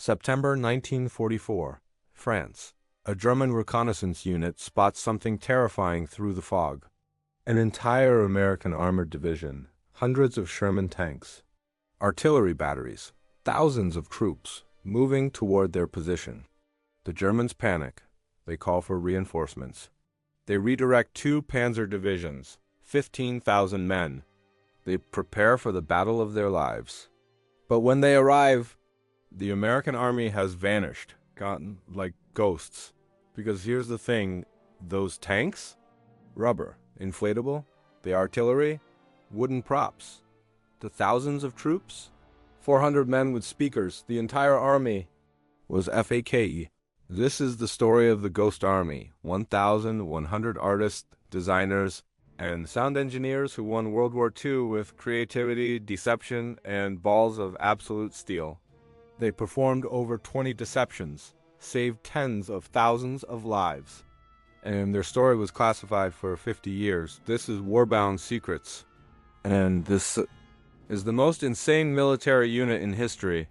September 1944, France. A German reconnaissance unit spots something terrifying through the fog. An entire American armored division, hundreds of Sherman tanks, artillery batteries, thousands of troops moving toward their position. The Germans panic. They call for reinforcements. They redirect 2 panzer divisions, 15,000 men. They prepare for the battle of their lives. But when they arrive, the American army has vanished, gotten like ghosts. Because here's the thing, those tanks? Rubber, inflatable, the artillery, wooden props. The thousands of troops? 400 men with speakers, the entire army was FAKE. This is the story of the Ghost Army, 1,100 artists, designers, and sound engineers who won World War II with creativity, deception, and balls of absolute steel. They performed over 20 deceptions, saved tens of thousands of lives, and their story was classified for 50 years. This is Warbound Secrets, and this is the most insane military unit in history.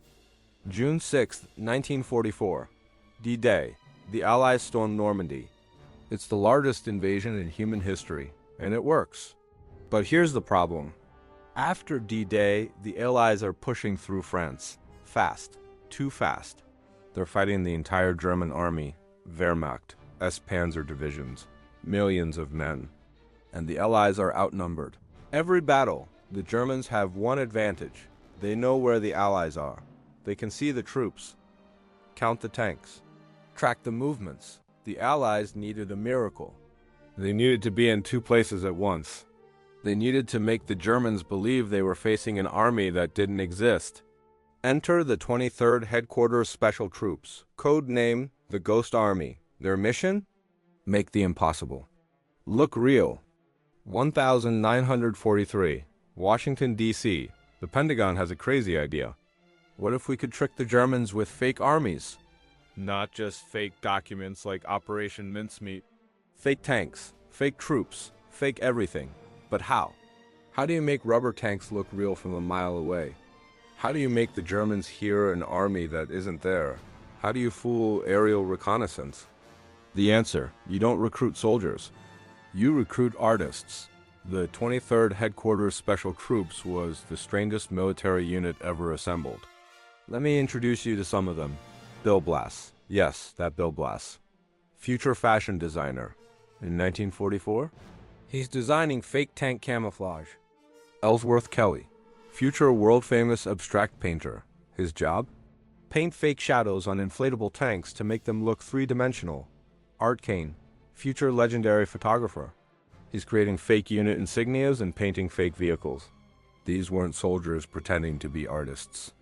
June 6, 1944. D-Day. The Allies storm Normandy. It's the largest invasion in human history, and it works. But here's the problem. After D-Day, the Allies are pushing through France. Fast. Too fast. They're fighting the entire German army, Wehrmacht, S-Panzer divisions, millions of men. And the Allies are outnumbered. Every battle, the Germans have one advantage. They know where the Allies are. They can see the troops, count the tanks, track the movements. The Allies needed a miracle. They needed to be in 2 places at once. They needed to make the Germans believe they were facing an army that didn't exist. Enter the 23rd Headquarters Special Troops, code name the Ghost Army. Their mission? Make the impossible. Look real. 1943, Washington, D.C. The Pentagon has a crazy idea. What if we could trick the Germans with fake armies? Not just fake documents like Operation Mincemeat. Fake tanks, fake troops, fake everything. But how? How do you make rubber tanks look real from a mile away? How do you make the Germans hear an army that isn't there? How do you fool aerial reconnaissance? The answer, you don't recruit soldiers. You recruit artists. The 23rd Headquarters Special Troops was the strangest military unit ever assembled. Let me introduce you to some of them. Bill Blass. Yes, that Bill Blass. Future fashion designer. In 1944, he's designing fake tank camouflage. Ellsworth Kelly. Future world-famous abstract painter. His job? Paint fake shadows on inflatable tanks to make them look 3-dimensional. Art Kane. Future legendary photographer. He's creating fake unit insignias and painting fake vehicles. These weren't soldiers pretending to be artists.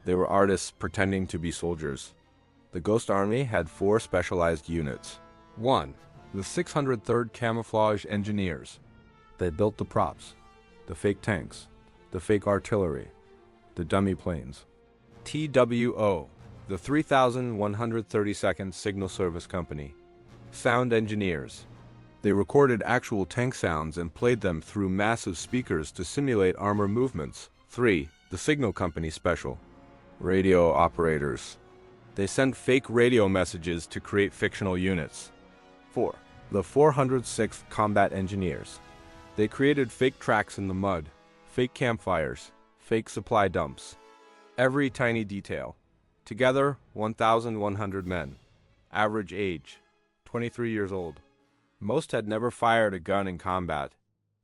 They were artists pretending to be soldiers. The Ghost Army had 4 specialized units. 1. The 603rd Camouflage Engineers. They built the props, the fake tanks, the fake artillery, the dummy planes. TWO. The 3132nd Signal Service Company. Sound engineers. They recorded actual tank sounds and played them through massive speakers to simulate armor movements. 3. The Signal Company Special. Radio operators. They sent fake radio messages to create fictional units. 4. The 406th Combat Engineers. They created fake tracks in the mud, fake campfires, fake supply dumps. Every tiny detail. Together, 1,100 men. Average age, 23 years old. Most had never fired a gun in combat,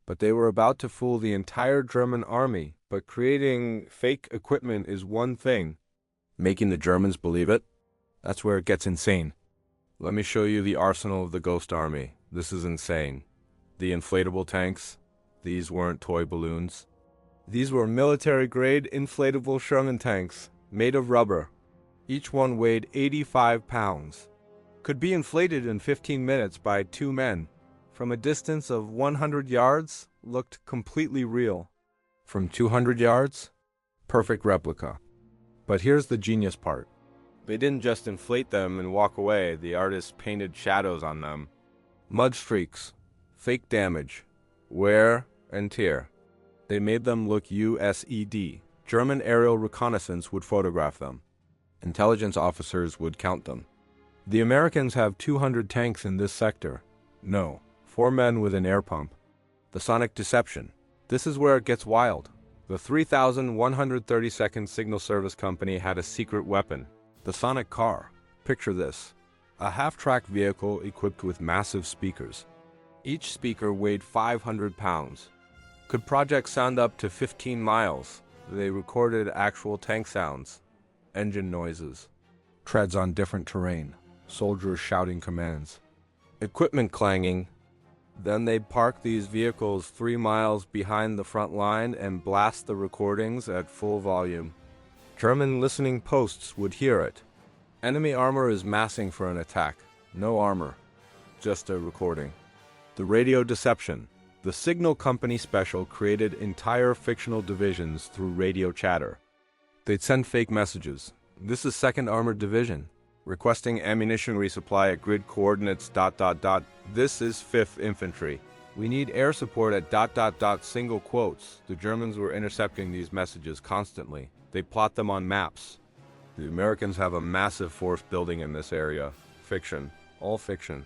but they were about to fool the entire German army. But creating fake equipment is one thing. Making the Germans believe it? That's where it gets insane. Let me show you the arsenal of the Ghost Army. This is insane. The inflatable tanks, these weren't toy balloons. These were military-grade inflatable Sherman tanks, made of rubber. Each one weighed 85 pounds. Could be inflated in 15 minutes by 2 men. From a distance of 100 yards, looked completely real. From 200 yards, perfect replica. But here's the genius part. They didn't just inflate them and walk away. The artists painted shadows on them. Mud streaks, fake damage, wear and tear. They made them look USED. German aerial reconnaissance would photograph them. Intelligence officers would count them. The Americans have 200 tanks in this sector. No, 4 men with an air pump. The sonic deception. This is where it gets wild. The 3132nd Signal Service Company had a secret weapon, the sonic car. Picture this. A half-track vehicle equipped with massive speakers. Each speaker weighed 500 pounds. Could project sound up to 15 miles. They recorded actual tank sounds, engine noises, treads on different terrain, soldiers shouting commands, equipment clanging. Then they'd park these vehicles 3 miles behind the front line and blast the recordings at full volume. German listening posts would hear it. Enemy armor is massing for an attack. No armor, just a recording. The radio deception. The Signal Company Special created entire fictional divisions through radio chatter. They'd send fake messages. This is 2nd Armored Division, requesting ammunition resupply at grid coordinates ... This is 5th Infantry. We need air support at ... single quotes. The Germans were intercepting these messages constantly. They plot them on maps. The Americans have a massive force building in this area. Fiction. All fiction.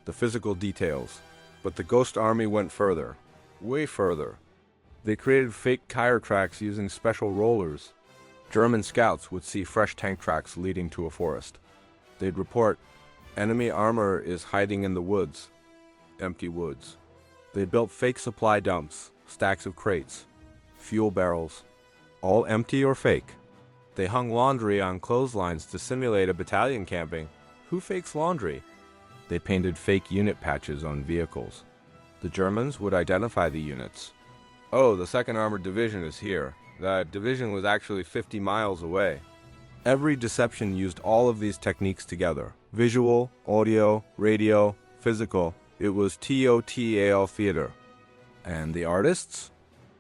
The physical details. But the Ghost Army went further. Way further. They created fake tire tracks using special rollers. German scouts would see fresh tank tracks leading to a forest. They'd report, enemy armor is hiding in the woods. Empty woods. They built fake supply dumps, stacks of crates, fuel barrels, all empty or fake. They hung laundry on clotheslines to simulate a battalion camping. Who fakes laundry? They painted fake unit patches on vehicles. The Germans would identify the units. Oh, the 2nd Armored Division is here. That division was actually 50 miles away. Every deception used all of these techniques together. Visual, audio, radio, physical. It was TOTAL theater. And the artists?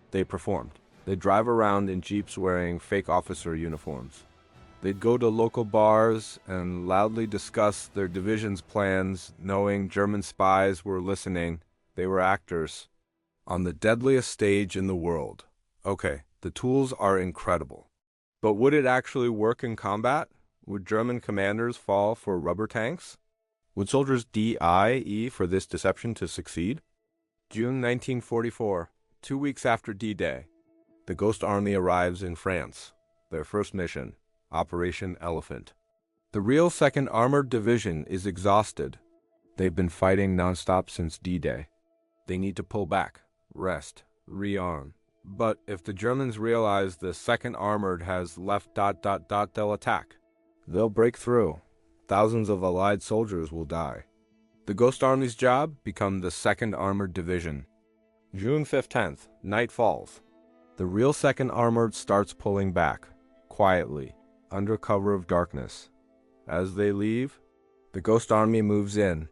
They performed. They'd drive around in jeeps wearing fake officer uniforms. They'd go to local bars and loudly discuss their division's plans, knowing German spies were listening. They were actors. On the deadliest stage in the world. Okay, the tools are incredible. But would it actually work in combat? Would German commanders fall for rubber tanks? Would soldiers die for this deception to succeed? June 1944, 2 weeks after D-Day. The Ghost Army arrives in France. Their first mission. Operation Elephant. The real 2nd Armored Division is exhausted. They've been fighting nonstop since D-Day. They need to pull back, rest, rearm. But if the Germans realize the 2nd Armored has left ... they'll attack. They'll break through. Thousands of Allied soldiers will die. The Ghost Army's job become the 2nd Armored Division. June 15th, night falls. The real 2nd Armored starts pulling back, quietly, under cover of darkness. As they leave, the Ghost Army moves in.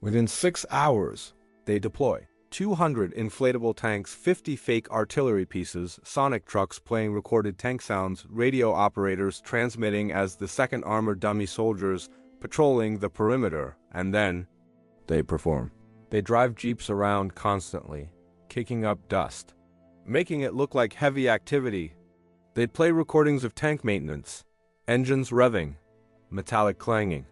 Within 6 hours, they deploy. 200 inflatable tanks, 50 fake artillery pieces, sonic trucks playing recorded tank sounds, radio operators transmitting as the 2nd Armored dummy soldiers patrolling the perimeter, and then they perform. They drive jeeps around constantly, kicking up dust, making it look like heavy activity. They'd play recordings of tank maintenance, engines revving, metallic clanging.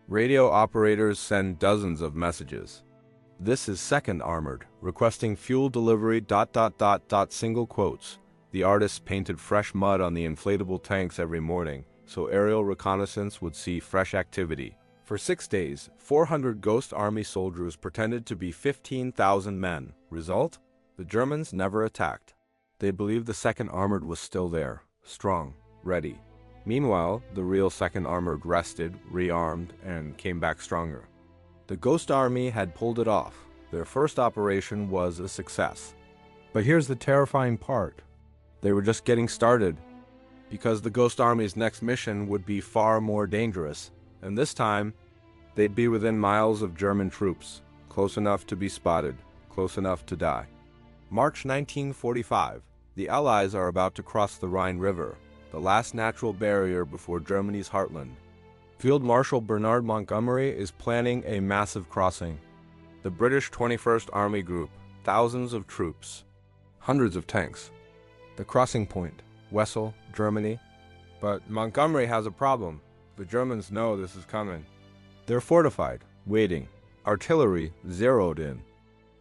Radio operators send dozens of messages. This is 2nd Armored, requesting fuel delivery ... single quotes. The artists painted fresh mud on the inflatable tanks every morning, so aerial reconnaissance would see fresh activity. For 6 days, 400 Ghost Army soldiers pretended to be 15,000 men. Result? The Germans never attacked. They believed the 2nd Armored was still there, strong, ready. Meanwhile, the real 2nd Armored rested, rearmed, and came back stronger. The Ghost Army had pulled it off. Their first operation was a success. But here's the terrifying part. They were just getting started, because the Ghost Army's next mission would be far more dangerous, and this time, they'd be within miles of German troops, close enough to be spotted, close enough to die. March 1945. The Allies are about to cross the Rhine River, the last natural barrier before Germany's heartland. Field Marshal Bernard Montgomery is planning a massive crossing. The British 21st Army Group, thousands of troops, hundreds of tanks. The crossing point, Wesel, Germany. But Montgomery has a problem. The Germans know this is coming. They're fortified, waiting. Artillery zeroed in.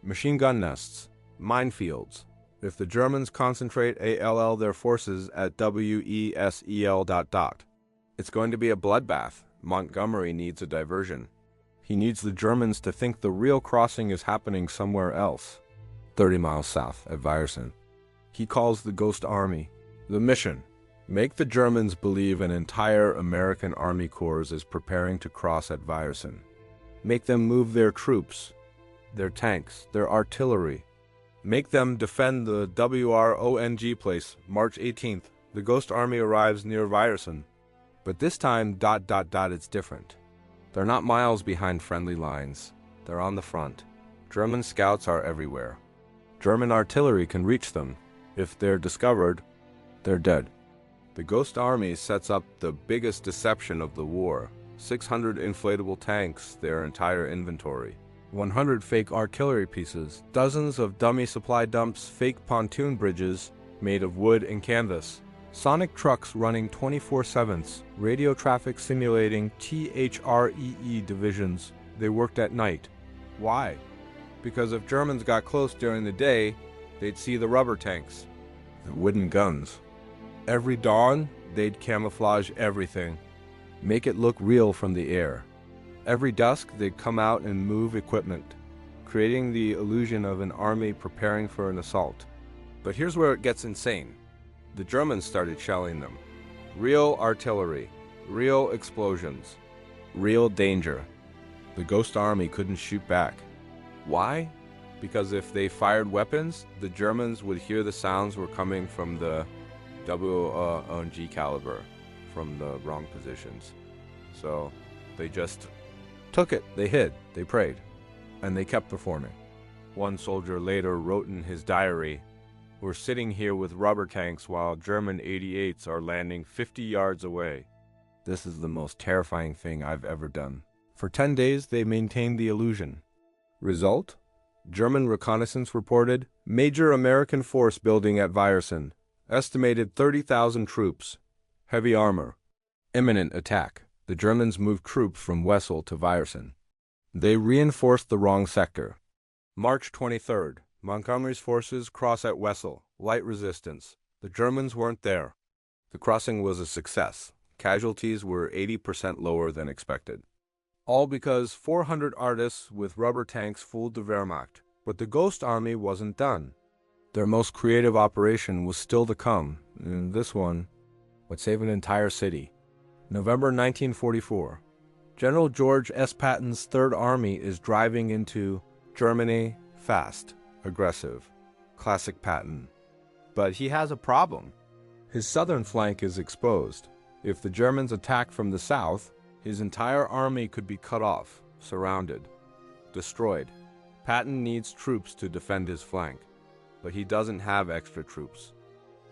Machine gun nests, minefields. If the Germans concentrate ALL their forces at WESEL ... it's going to be a bloodbath. Montgomery needs a diversion. He needs the Germans to think the real crossing is happening somewhere else, 30 miles south at Wiersen. He calls the Ghost Army. The mission: make the Germans believe an entire American Army Corps is preparing to cross at Wiersen. Make them move their troops, their tanks, their artillery. Make them defend the WRONG place. March 18th, the Ghost Army arrives near Wiersen. But this time, it's different. They're not miles behind friendly lines. They're on the front. German scouts are everywhere. German artillery can reach them. If they're discovered, they're dead. The Ghost Army sets up the biggest deception of the war. 600 inflatable tanks, their entire inventory. 100 fake artillery pieces, dozens of dummy supply dumps, fake pontoon bridges made of wood and canvas. Sonic trucks running 24/7s, radio traffic simulating THREE divisions. They worked at night. Why? Because if Germans got close during the day, they'd see the rubber tanks, the wooden guns. Every dawn, they'd camouflage everything, make it look real from the air. Every dusk, they'd come out and move equipment, creating the illusion of an army preparing for an assault. But here's where it gets insane. The Germans started shelling them. Real artillery, real explosions, real danger. The Ghost Army couldn't shoot back. Why? Because if they fired weapons, the Germans would hear the sounds were coming from the WRONG caliber, from the wrong positions. So they just took it, they hid, they prayed, and they kept performing. One soldier later wrote in his diary, "We're sitting here with rubber tanks while German 88s are landing 50 yards away. This is the most terrifying thing I've ever done." For 10 days, they maintained the illusion. Result? German reconnaissance reported major American force building at Wiersen, estimated 30,000 troops, heavy armor, imminent attack. The Germans moved troops from Wesel to Wiersen. They reinforced the wrong sector. March 23rd. Montgomery's forces cross at Wesel, light resistance. The Germans weren't there. The crossing was a success. Casualties were 80% lower than expected. All because 400 artists with rubber tanks fooled the Wehrmacht. But the Ghost Army wasn't done. Their most creative operation was still to come, and this one would save an entire city. November 1944. General George S. Patton's Third Army is driving into Germany fast. Aggressive. Classic Patton. But he has a problem. His southern flank is exposed. If the Germans attack from the south, his entire army could be cut off, surrounded, destroyed. Patton needs troops to defend his flank, but he doesn't have extra troops.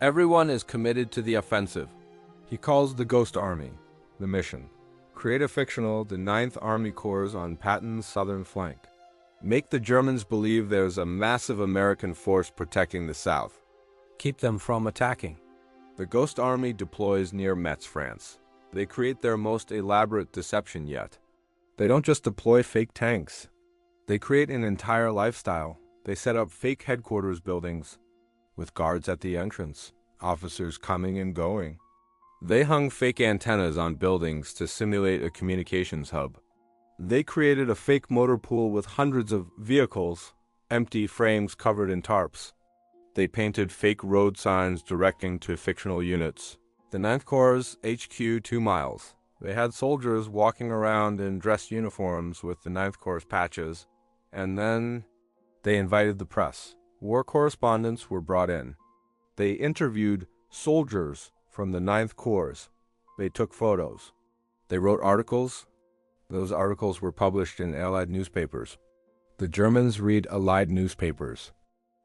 Everyone is committed to the offensive. He calls the Ghost Army, the mission. Create a fictional, the 9th Army Corps on Patton's southern flank. Make the Germans believe there's a massive American force protecting the south. Keep them from attacking. The Ghost Army deploys near Metz, France. They create their most elaborate deception yet. They don't just deploy fake tanks. They create an entire lifestyle. They set up fake headquarters buildings with guards at the entrance, officers coming and going. They hung fake antennas on buildings to simulate a communications hub. They created a fake motor pool with hundreds of vehicles, empty frames covered in tarps. They painted fake road signs directing to fictional units. The 9th Corps' HQ 2 miles. They had soldiers walking around in dress uniforms with the 9th Corps patches, and then they invited the press. War correspondents were brought in. They interviewed soldiers from the 9th Corps. They took photos. They wrote articles. Those articles were published in Allied newspapers. The Germans read Allied newspapers.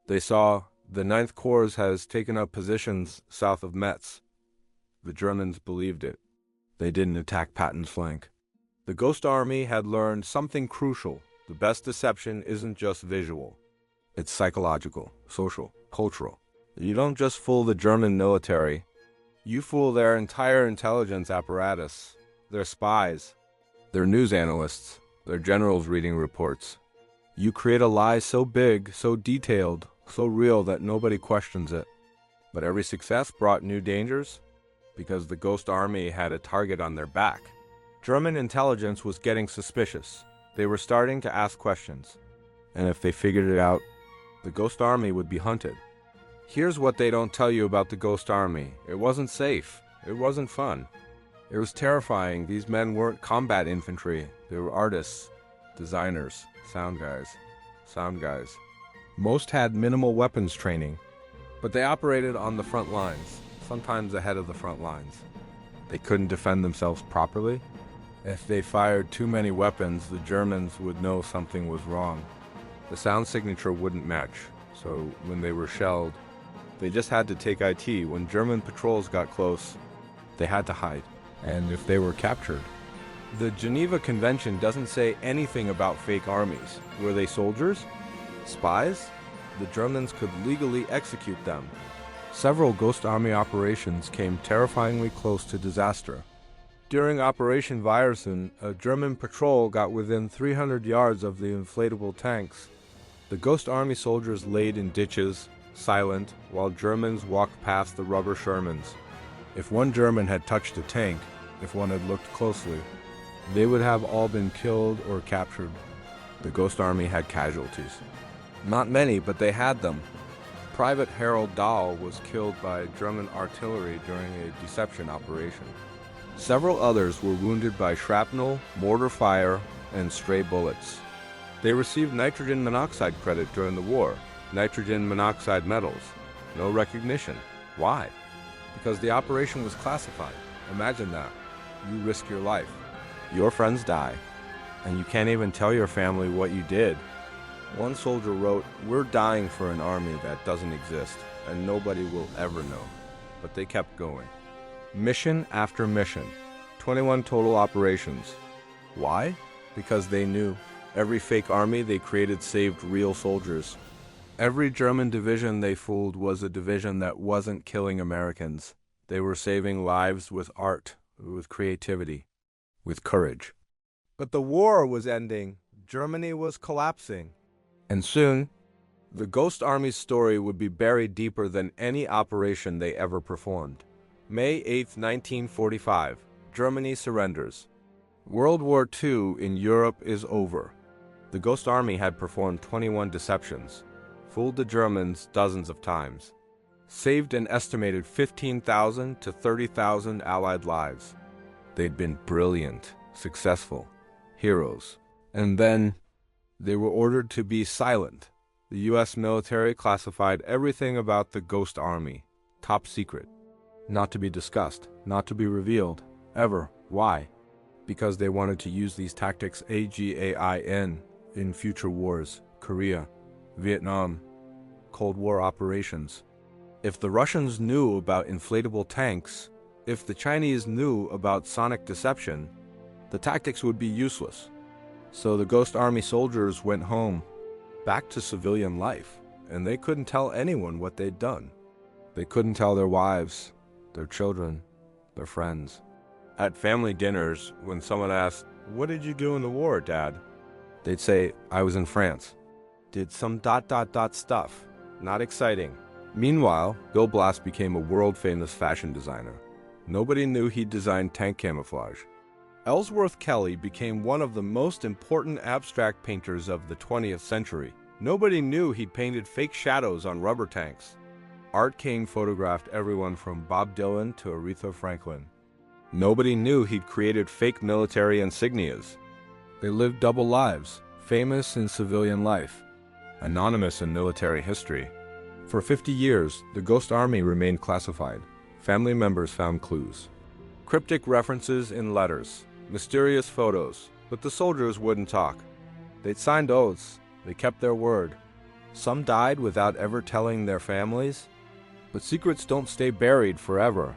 They saw the 9th Corps has taken up positions south of Metz. The Germans believed it. They didn't attack Patton's flank. The Ghost Army had learned something crucial. The best deception isn't just visual. It's psychological, social, cultural. You don't just fool the German military. You fool their entire intelligence apparatus, their spies, their news analysts, their generals reading reports. You create a lie so big, so detailed, so real that nobody questions it. But every success brought new dangers because the Ghost Army had a target on their back. German intelligence was getting suspicious. They were starting to ask questions. And if they figured it out, the Ghost Army would be hunted. Here's what they don't tell you about the Ghost Army. It wasn't safe. It wasn't fun. It was terrifying. These men weren't combat infantry. They were artists, designers, sound guys. Most had minimal weapons training, but they operated on the front lines, sometimes ahead of the front lines. They couldn't defend themselves properly. If they fired too many weapons, the Germans would know something was wrong. The sound signature wouldn't match, so when they were shelled, they just had to take IT. When German patrols got close, they had to hide. And if they were captured, the Geneva Convention doesn't say anything about fake armies. Were they soldiers? Spies? The Germans could legally execute them. Several Ghost Army operations came terrifyingly close to disaster. During Operation Weihrufen, a German patrol got within 300 yards of the inflatable tanks. The Ghost Army soldiers laid in ditches, silent, while Germans walked past the rubber Shermans. If one German had touched a tank, if one had looked closely, they would have all been killed or captured. The Ghost Army had casualties. Not many, but they had them. Private Harold Dahl was killed by German artillery during a deception operation. Several others were wounded by shrapnel, mortar fire, and stray bullets. They received nitrogen monoxide credit during the war, nitrogen monoxide medals. No recognition. Why? Because the operation was classified. Imagine that. You risk your life. Your friends die, and you can't even tell your family what you did. One soldier wrote, "We're dying for an army that doesn't exist, and nobody will ever know." But they kept going. Mission after mission. 21 total operations. Why? Because they knew. Every fake army they created saved real soldiers. Every German division they fooled was a division that wasn't killing Americans. They were saving lives with art, with creativity, with courage. But the war was ending. Germany was collapsing. And soon, the Ghost Army's story would be buried deeper than any operation they ever performed. May 8, 1945, Germany surrenders. World War II in Europe is over. The Ghost Army had performed 21 deceptions, fooled the Germans dozens of times, saved an estimated 15,000 to 30,000 Allied lives. They'd been brilliant, successful, heroes. And then they were ordered to be silent. The U.S. military classified everything about the Ghost Army, top secret. Not to be discussed, not to be revealed, ever. Why? Because they wanted to use these tactics AGAIN in future wars, Korea, Vietnam, Cold War operations. If the Russians knew about inflatable tanks, if the Chinese knew about sonic deception, the tactics would be useless. So the Ghost Army soldiers went home, back to civilian life, and they couldn't tell anyone what they'd done. They couldn't tell their wives, their children, their friends. At family dinners, when someone asked, "What did you do in the war, Dad?" they'd say, "I was in France. Did some ... stuff. Not exciting." Meanwhile, Bill Blass became a world-famous fashion designer. Nobody knew he'd designed tank camouflage. Ellsworth Kelly became one of the most important abstract painters of the 20th century. Nobody knew he'd painted fake shadows on rubber tanks. Art King photographed everyone from Bob Dylan to Aretha Franklin. Nobody knew he'd created fake military insignias. They lived double lives, famous in civilian life, anonymous in military history. For 50 years, the Ghost Army remained classified. Family members found clues. Cryptic references in letters, mysterious photos, but the soldiers wouldn't talk. They'd signed oaths, they kept their word. Some died without ever telling their families, but secrets don't stay buried forever.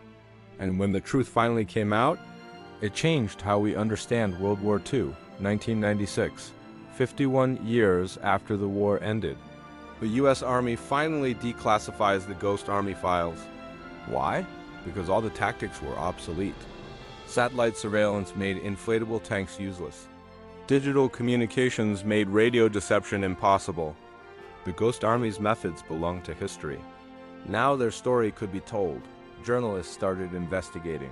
And when the truth finally came out, it changed how we understand World War II, 1996, 51 years after the war ended. The U.S. Army finally declassifies the Ghost Army files. Why? because all the tactics were obsolete. Satellite surveillance made inflatable tanks useless. Digital communications made radio deception impossible. The Ghost Army's methods belong to history. Now their story could be told. Journalists started investigating.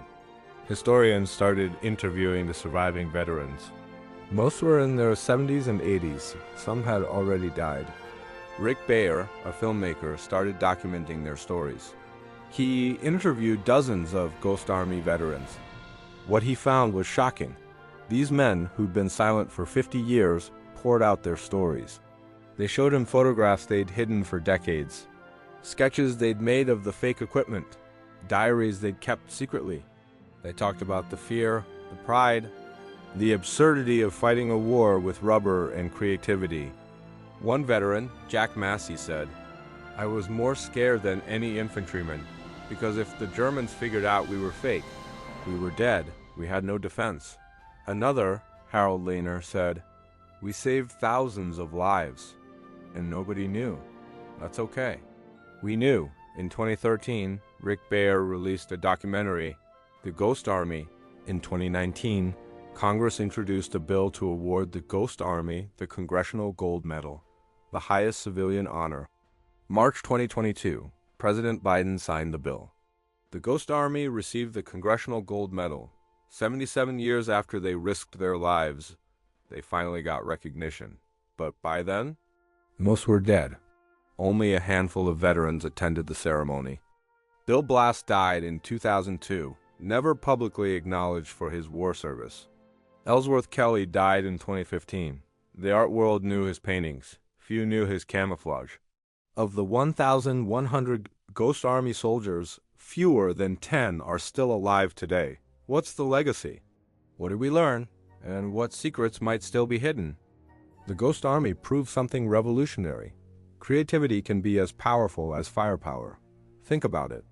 Historians started interviewing the surviving veterans. Most were in their 70s and 80s. Some had already died. Rick Bayer, a filmmaker, started documenting their stories. He interviewed dozens of Ghost Army veterans. What he found was shocking. These men, who'd been silent for 50 years, poured out their stories. They showed him photographs they'd hidden for decades, sketches they'd made of the fake equipment, diaries they'd kept secretly. They talked about the fear, the pride, the absurdity of fighting a war with rubber and creativity. One veteran, Jack Massey, said, "I was more scared than any infantryman, because if the Germans figured out we were fake, we were dead, we had no defense." Another, Harold Lehner, said, "We saved thousands of lives, and nobody knew. That's okay." We knew. In 2013, Rick Bayer released a documentary, The Ghost Army. In 2019, Congress introduced a bill to award the Ghost Army the Congressional Gold Medal, the highest civilian honor. March 2022, President Biden signed the bill. The Ghost Army received the Congressional Gold Medal. 77 years after they risked their lives, they finally got recognition. But by then, most were dead. Only a handful of veterans attended the ceremony. Bill Blass died in 2002, never publicly acknowledged for his war service. Ellsworth Kelly died in 2015. The art world knew his paintings. Few knew his camouflage. Of the 1,100 Ghost Army soldiers, fewer than 10 are still alive today. What's the legacy? What did we learn? And what secrets might still be hidden? The Ghost Army proved something revolutionary. Creativity can be as powerful as firepower. Think about it.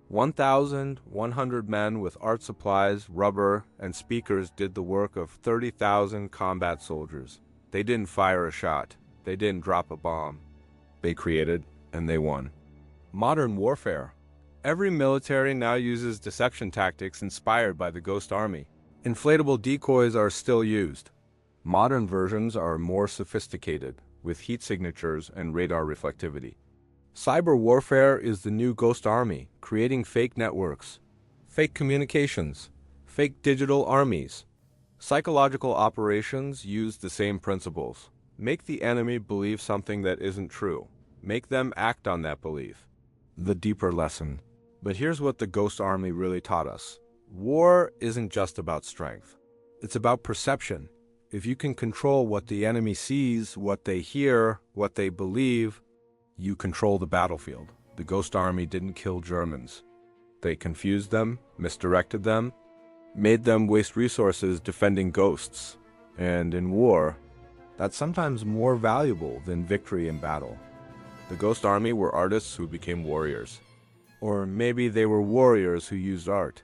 1,100 men with art supplies, rubber, and speakers did the work of 30,000 combat soldiers. They didn't fire a shot. They didn't drop a bomb. They created, and they won. Modern warfare. Every military now uses deception tactics inspired by the Ghost Army. Inflatable decoys are still used. Modern versions are more sophisticated, with heat signatures and radar reflectivity. Cyber warfare is the new Ghost Army, creating fake networks, fake communications, fake digital armies. Psychological operations use the same principles. Make the enemy believe something that isn't true. Make them act on that belief. The deeper lesson. But here's what the Ghost Army really taught us. War isn't just about strength. It's about perception. If you can control what the enemy sees, what they hear, what they believe, you control the battlefield. The Ghost Army didn't kill Germans. They confused them, misdirected them, made them waste resources defending ghosts. And in war, that's sometimes more valuable than victory in battle. The Ghost Army were artists who became warriors. Or maybe they were warriors who used art.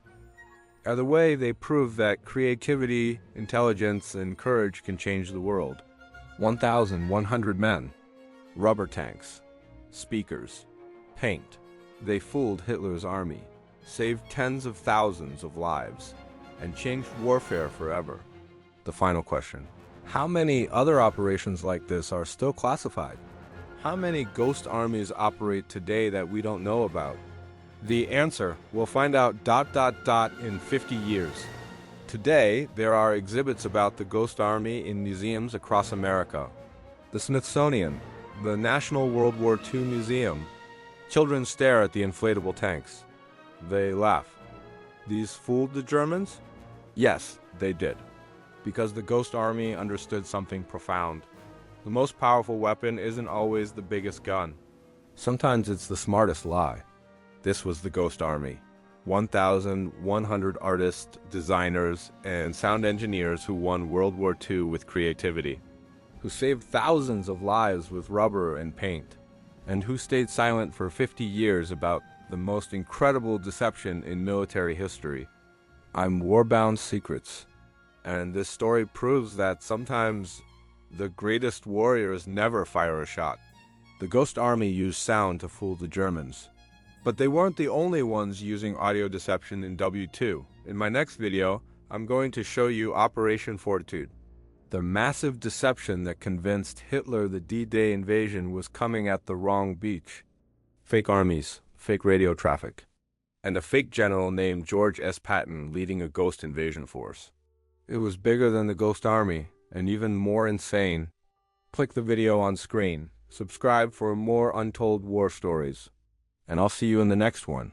Either way, they proved that creativity, intelligence, and courage can change the world. 1,100 men, rubber tanks, speakers, paint. They fooled Hitler's army, saved tens of thousands of lives, and changed warfare forever. The final question. How many other operations like this are still classified? How many ghost armies operate today that we don't know about? The answer, we'll find out ... in 50 years. Today, there are exhibits about the Ghost Army in museums across America. The Smithsonian, the National World War II Museum. Children stare at the inflatable tanks. They laugh. These fooled the Germans? Yes, they did. Because the Ghost Army understood something profound. The most powerful weapon isn't always the biggest gun. Sometimes it's the smartest lie. This was the Ghost Army. 1,100 artists, designers, and sound engineers who won World War II with creativity, who saved thousands of lives with rubber and paint, and who stayed silent for 50 years about the most incredible deception in military history. I'm Warbound Secrets, and this story proves that sometimes the greatest warriors never fire a shot. The Ghost Army used sound to fool the Germans. But they weren't the only ones using audio deception in W2. In my next video, I'm going to show you Operation Fortitude, the massive deception that convinced Hitler the D-Day invasion was coming at the wrong beach. Fake armies, fake radio traffic, and a fake general named George S. Patton leading a ghost invasion force. It was bigger than the Ghost Army, and even more insane. Click the video on screen, subscribe for more untold war stories, and I'll see you in the next one.